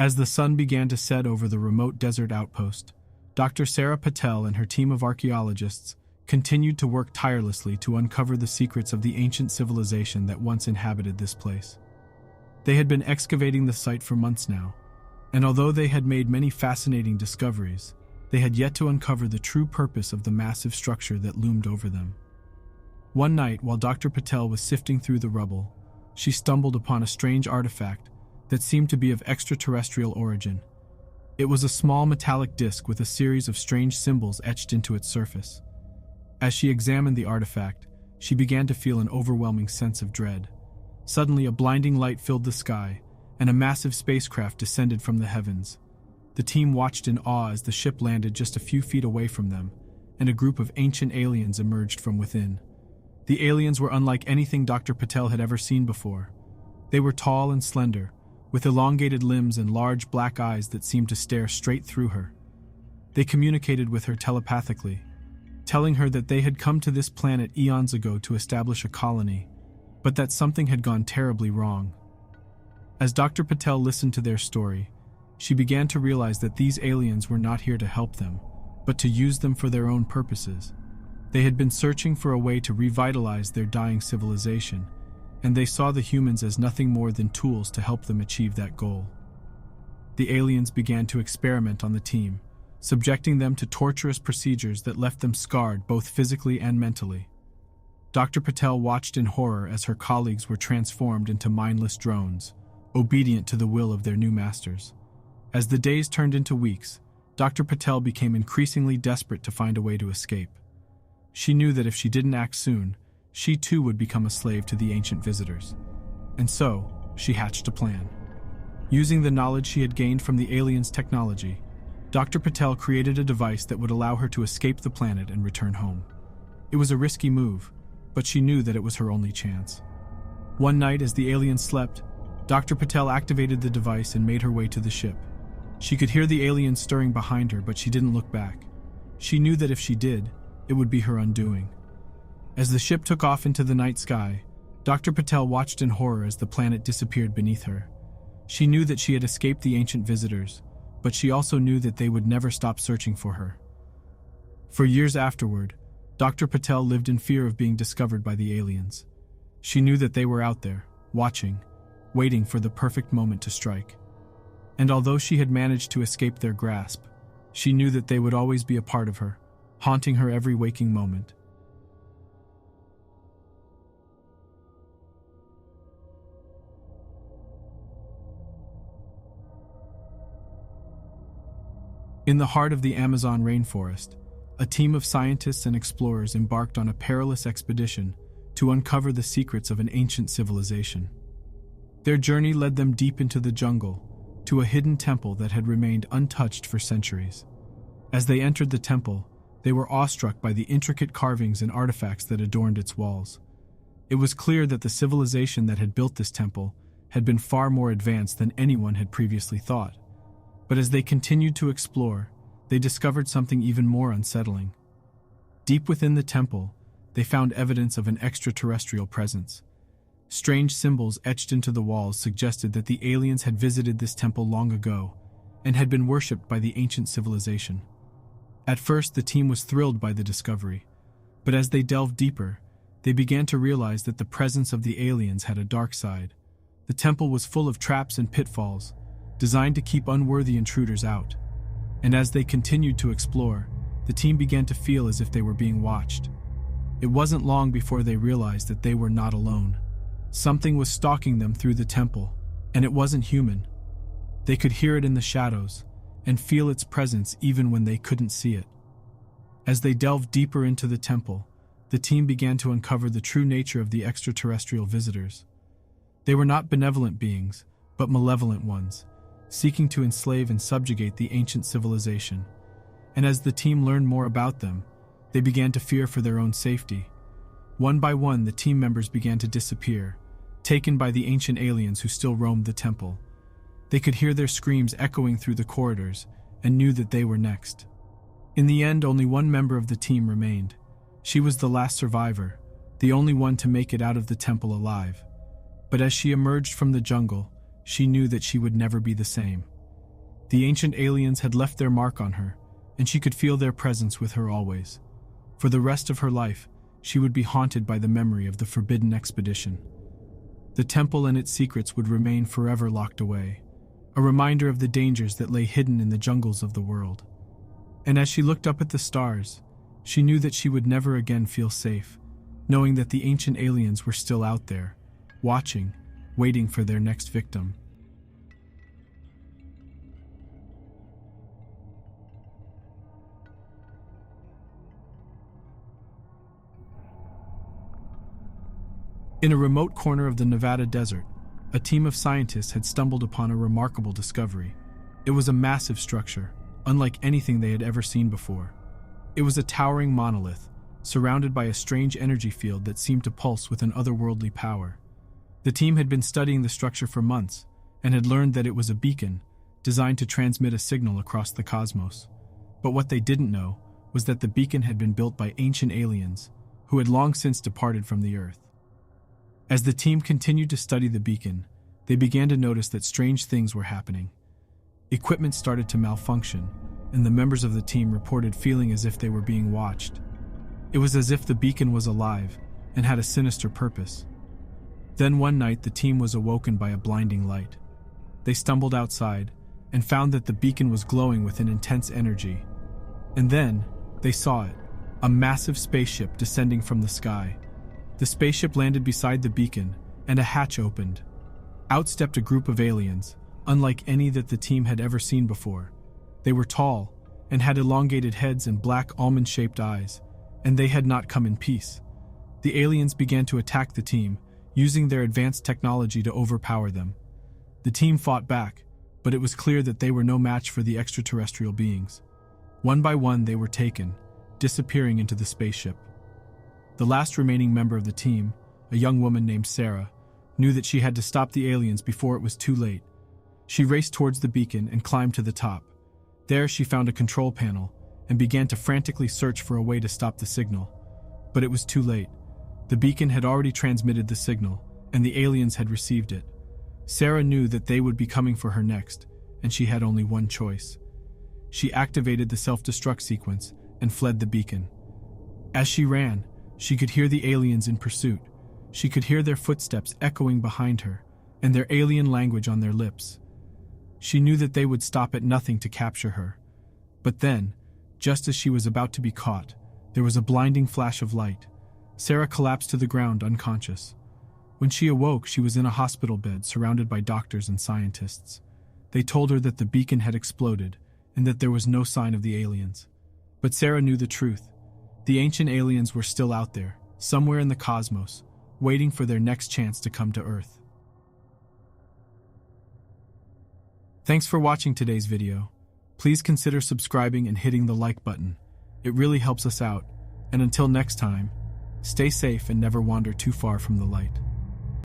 As the sun began to set over the remote desert outpost, Dr. Sarah Patel and her team of archaeologists continued to work tirelessly to uncover the secrets of the ancient civilization that once inhabited this place. They had been excavating the site for months now, and although they had made many fascinating discoveries, they had yet to uncover the true purpose of the massive structure that loomed over them. One night, while Dr. Patel was sifting through the rubble, she stumbled upon a strange artifact that seemed to be of extraterrestrial origin. It was a small metallic disc with a series of strange symbols etched into its surface. As she examined the artifact, she began to feel an overwhelming sense of dread. Suddenly, a blinding light filled the sky, and a massive spacecraft descended from the heavens. The team watched in awe as the ship landed just a few feet away from them, and a group of ancient aliens emerged from within. The aliens were unlike anything Dr. Patel had ever seen before. They were tall and slender, with elongated limbs and large black eyes that seemed to stare straight through her. They communicated with her telepathically, telling her that they had come to this planet eons ago to establish a colony, but that something had gone terribly wrong. As Dr. Patel listened to their story, she began to realize that these aliens were not here to help them, but to use them for their own purposes. They had been searching for a way to revitalize their dying civilization, and they saw the humans as nothing more than tools to help them achieve that goal. The aliens began to experiment on the team, subjecting them to torturous procedures that left them scarred both physically and mentally. Dr. Patel watched in horror as her colleagues were transformed into mindless drones, obedient to the will of their new masters. As the days turned into weeks, Dr. Patel became increasingly desperate to find a way to escape. She knew that if she didn't act soon, she too would become a slave to the ancient visitors. And so, she hatched a plan. Using the knowledge she had gained from the aliens' technology, Dr. Patel created a device that would allow her to escape the planet and return home. It was a risky move, but she knew that it was her only chance. One night, as the aliens slept, Dr. Patel activated the device and made her way to the ship. She could hear the aliens stirring behind her, but she didn't look back. She knew that if she did, it would be her undoing. As the ship took off into the night sky, Dr. Patel watched in horror as the planet disappeared beneath her. She knew that she had escaped the ancient visitors, but she also knew that they would never stop searching for her. For years afterward, Dr. Patel lived in fear of being discovered by the aliens. She knew that they were out there, watching, waiting for the perfect moment to strike. And although she had managed to escape their grasp, she knew that they would always be a part of her, haunting her every waking moment. In the heart of the Amazon rainforest, a team of scientists and explorers embarked on a perilous expedition to uncover the secrets of an ancient civilization. Their journey led them deep into the jungle, to a hidden temple that had remained untouched for centuries. As they entered the temple, they were awestruck by the intricate carvings and artifacts that adorned its walls. It was clear that the civilization that had built this temple had been far more advanced than anyone had previously thought. But as they continued to explore, they discovered something even more unsettling. Deep within the temple, they found evidence of an extraterrestrial presence. Strange symbols etched into the walls suggested that the aliens had visited this temple long ago and had been worshipped by the ancient civilization. At first, the team was thrilled by the discovery, but as they delved deeper, they began to realize that the presence of the aliens had a dark side. The temple was full of traps and pitfalls, designed to keep unworthy intruders out. And as they continued to explore, the team began to feel as if they were being watched. It wasn't long before they realized that they were not alone. Something was stalking them through the temple, and it wasn't human. They could hear it in the shadows, and feel its presence even when they couldn't see it. As they delved deeper into the temple, the team began to uncover the true nature of the extraterrestrial visitors. They were not benevolent beings, but malevolent ones, seeking to enslave and subjugate the ancient civilization. And as the team learned more about them, they began to fear for their own safety. One by one, the team members began to disappear, taken by the ancient aliens who still roamed the temple. They could hear their screams echoing through the corridors and knew that they were next. In the end, only one member of the team remained. She was the last survivor, the only one to make it out of the temple alive. But as she emerged from the jungle, she knew that she would never be the same. The ancient aliens had left their mark on her, and she could feel their presence with her always. For the rest of her life, she would be haunted by the memory of the forbidden expedition. The temple and its secrets would remain forever locked away, a reminder of the dangers that lay hidden in the jungles of the world. And as she looked up at the stars, she knew that she would never again feel safe, knowing that the ancient aliens were still out there, watching, waiting for their next victim. In a remote corner of the Nevada desert, a team of scientists had stumbled upon a remarkable discovery. It was a massive structure, unlike anything they had ever seen before. It was a towering monolith, surrounded by a strange energy field that seemed to pulse with an otherworldly power. The team had been studying the structure for months, and had learned that it was a beacon, designed to transmit a signal across the cosmos. But what they didn't know was that the beacon had been built by ancient aliens, who had long since departed from the Earth. As the team continued to study the beacon, they began to notice that strange things were happening. Equipment started to malfunction, and the members of the team reported feeling as if they were being watched. It was as if the beacon was alive and had a sinister purpose. Then one night, the team was awoken by a blinding light. They stumbled outside and found that the beacon was glowing with an intense energy. And then, they saw it, a massive spaceship descending from the sky. The spaceship landed beside the beacon, and a hatch opened. Out stepped a group of aliens, unlike any that the team had ever seen before. They were tall, and had elongated heads and black almond-shaped eyes, and they had not come in peace. The aliens began to attack the team, using their advanced technology to overpower them. The team fought back, but it was clear that they were no match for the extraterrestrial beings. One by one, they were taken, disappearing into the spaceship. The last remaining member of the team, a young woman named Sarah, knew that she had to stop the aliens before it was too late. She raced towards the beacon and climbed to the top. There she found a control panel and began to frantically search for a way to stop the signal. But it was too late. The beacon had already transmitted the signal, and the aliens had received it. Sarah knew that they would be coming for her next, and she had only one choice. She activated the self-destruct sequence and fled the beacon. As she ran, she could hear the aliens in pursuit. She could hear their footsteps echoing behind her, and their alien language on their lips. She knew that they would stop at nothing to capture her. But then, just as she was about to be caught, there was a blinding flash of light. Sarah collapsed to the ground unconscious. When she awoke, she was in a hospital bed surrounded by doctors and scientists. They told her that the beacon had exploded and that there was no sign of the aliens. But Sarah knew the truth. The ancient aliens were still out there, somewhere in the cosmos, waiting for their next chance to come to Earth. Thanks for watching today's video. Please consider subscribing and hitting the like button. It really helps us out. And until next time, stay safe and never wander too far from the light.